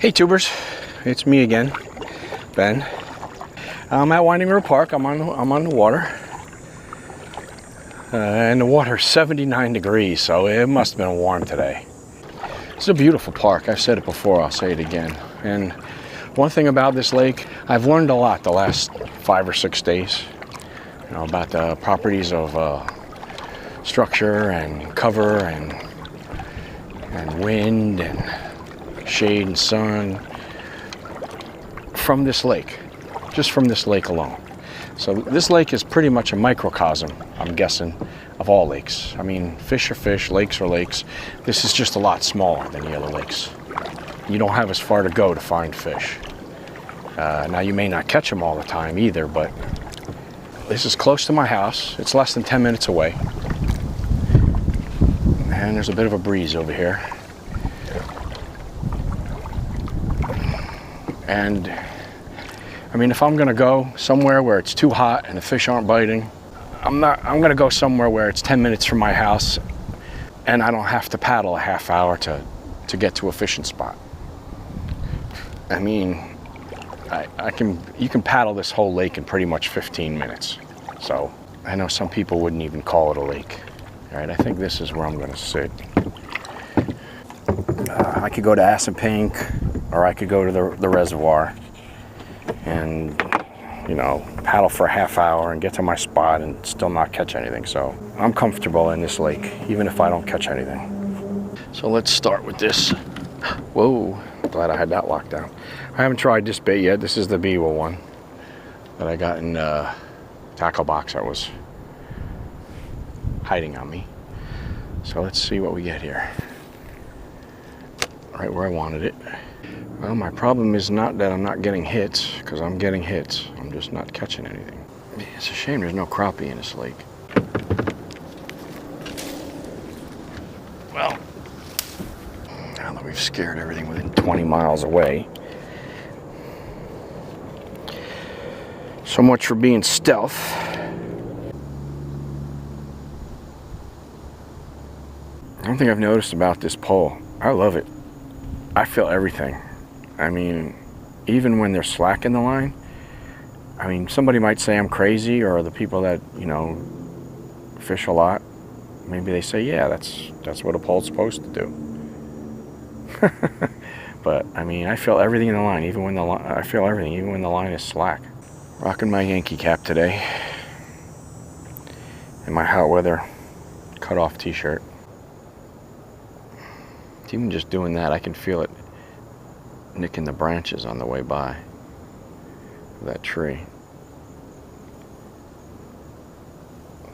Hey tubers, it's me again, Ben. I'm at Winding Road Park. I'm on the water, and the water's 79 degrees, so it must have been warm today. It's a beautiful park. I've said it before, I'll say it again. And one thing about this lake, I've learned a lot the last 5 or 6 days, you know, about the properties of structure and cover and wind and shade and sun from this lake, just from this lake alone. So this lake is pretty much a microcosm, I'm guessing, of all lakes. I mean, fish are fish, lakes are lakes. This is just a lot smaller than the other lakes. You don't have as far to go to find fish. Now you may not catch them all the time either, but this is close to my house. It's less than 10 minutes away. And there's a bit of a breeze over here. And I mean, if I'm gonna go somewhere where it's too hot and the fish aren't biting, I'm gonna go somewhere where it's 10 minutes from my house and I don't have to paddle a half hour to get to a fishing spot. I mean, you can paddle this whole lake in pretty much 15 minutes. So I know some people wouldn't even call it a lake. All right, I think this is where I'm gonna sit. I could go to Assunpink, or I could go to the reservoir and, you know, paddle for a half hour and get to my spot and still not catch anything. So I'm comfortable in this lake, even if I don't catch anything. So let's start with this. Whoa, glad I had that locked down. I haven't tried this bait yet. This is the Biwa one that I got in the tackle box that was hiding on me. So let's see what we get here. Right where I wanted it. Well, my problem is not that I'm not getting hits, because I'm getting hits. I'm just not catching anything. It's a shame there's no crappie in this lake. Well, now that we've scared everything within 20 miles away. So much for being stealth. One thing I've noticed about this pole, I love it. I feel everything. I mean, even when they're slack in the line, I mean, somebody might say I'm crazy, or the people that, you know, fish a lot, maybe they say, yeah, that's what a pole's supposed to do. But I mean, I feel everything in the line, even when I feel everything, even when the line is slack. Rocking my Yankee cap today, and my hot weather cut-off t-shirt. Even just doing that, I can feel it nicking the branches on the way by that tree.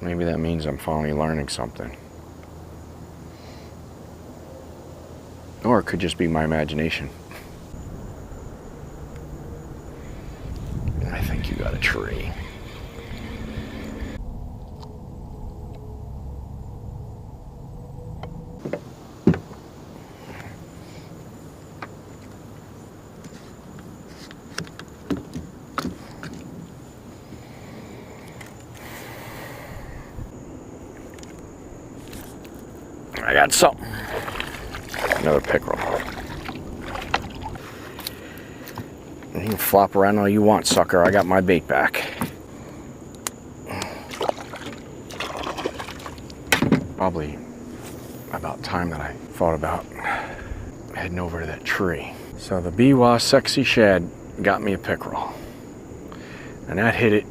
Maybe that means I'm finally learning something. Or it could just be my imagination. I think you got a tree. I got something. Another pickerel. You can flop around all you want, sucker. I got my bait back. Probably about time that I thought about heading over to that tree. So the Biwa Sexy Shad got me a pickerel. And that hit it,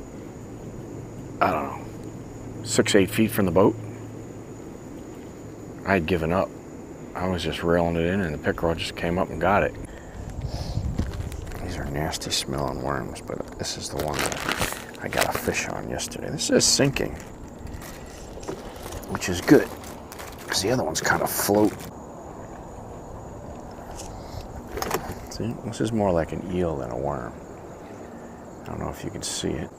I don't know, 6-8 feet from the boat. I had given up. I was just reeling it in and the pickerel just came up and got it. These are nasty smelling worms, but this is the one that I got a fish on yesterday. This is sinking, which is good, because the other ones kind of float. See, this is more like an eel than a worm. I don't know if you can see it.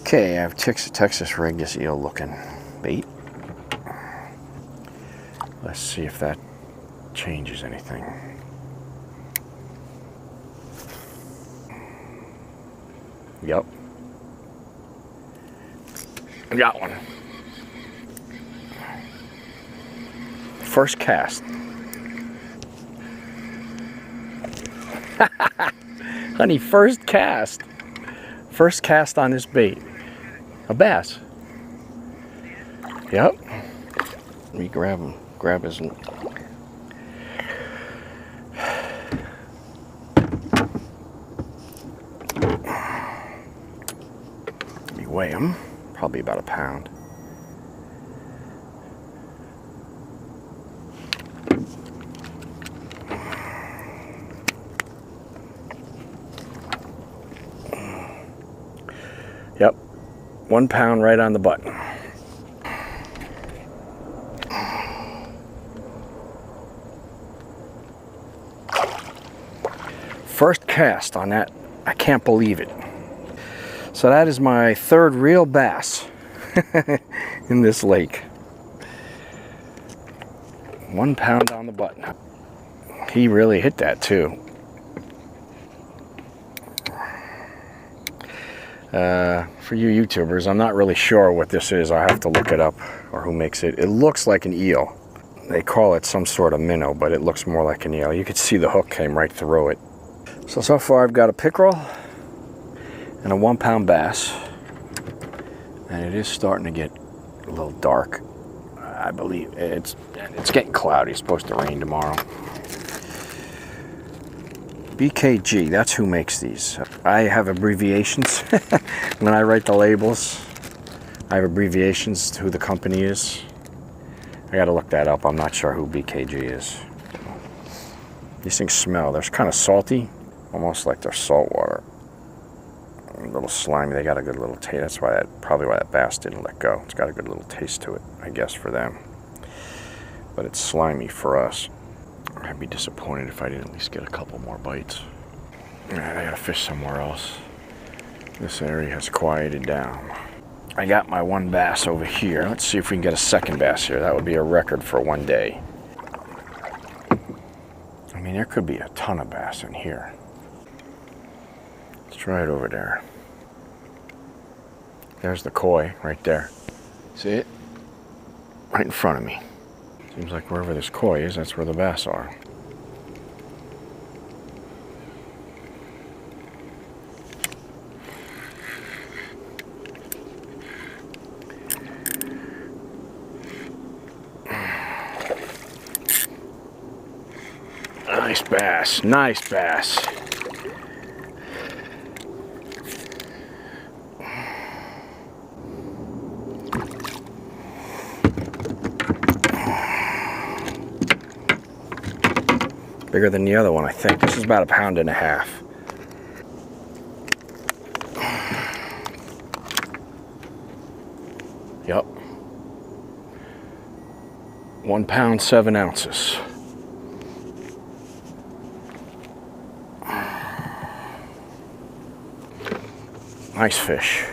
Okay, I've Texas rigged this eel looking bait. Let's see if that changes anything. Yep, I got one. First cast. Honey, first cast. First cast on this bait. A bass. Yep. Let me grab him. Grab his... Let me weigh him. Probably about a pound. Yep, 1 pound right on the button. First cast on that, I can't believe it. So that is my third real bass in this lake. 1 pound on the button. He really hit that too. For you YouTubers, I'm not really sure what this is. I have to look it up, or who makes it. It looks like an eel. They call it some sort of minnow, but it looks more like an eel. You could see the hook came right through it. So far I've got a pickerel and a 1 pound bass. And it is starting to get a little dark. I believe it's getting cloudy. It's supposed to rain tomorrow. BKG, that's who makes these. I have abbreviations. When I write the labels, I have abbreviations to who the company is. I gotta look that up. I'm not sure who BKG is. These things smell. They're kind of salty, almost like they're salt water. A little slimy. They got a good little taste. That's probably why that bass didn't let go. It's got a good little taste to it, I guess, for them. But it's slimy for us. I'd be disappointed if I didn't at least get a couple more bites. I gotta fish somewhere else. This area has quieted down. I got my 1 bass over here. Let's see if we can get a second bass here. That would be a record for one day. I mean, there could be a ton of bass in here. Let's try it over there. There's the koi right there. See it? Right in front of me. Seems like wherever this koi is, that's where the bass are. Nice bass, nice bass. Bigger than the other one, I think. This is about 1.5 pounds. Yep. 1 pound, 7 ounces. Nice fish.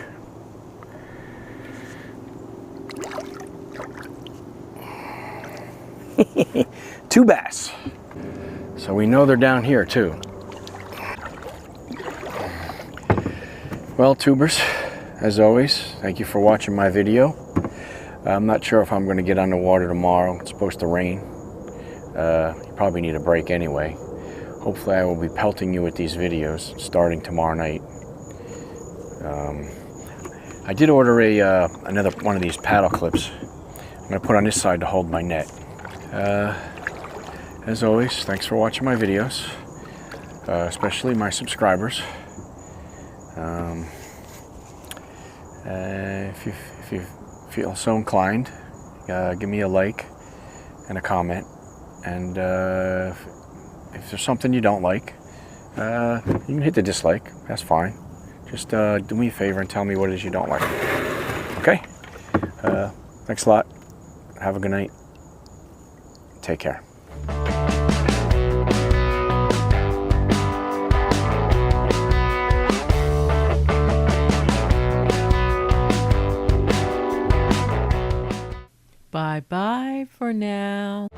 Two bass. So we know they're down here too. Well, tubers, as always, thank you for watching my video. I'm not sure if I'm going to get underwater tomorrow. It's supposed to rain. You probably need a break anyway. Hopefully I will be pelting you with these videos starting tomorrow night. I did order another one of these paddle clips. I'm going to put on this side to hold my net. As always, thanks for watching my videos, especially my subscribers. If you feel so inclined, give me a like and a comment. And if there's something you don't like, you can hit the dislike. That's fine. Just do me a favor and tell me what it is you don't like. Okay? Thanks a lot. Have a good night. Take care. Bye-bye for now.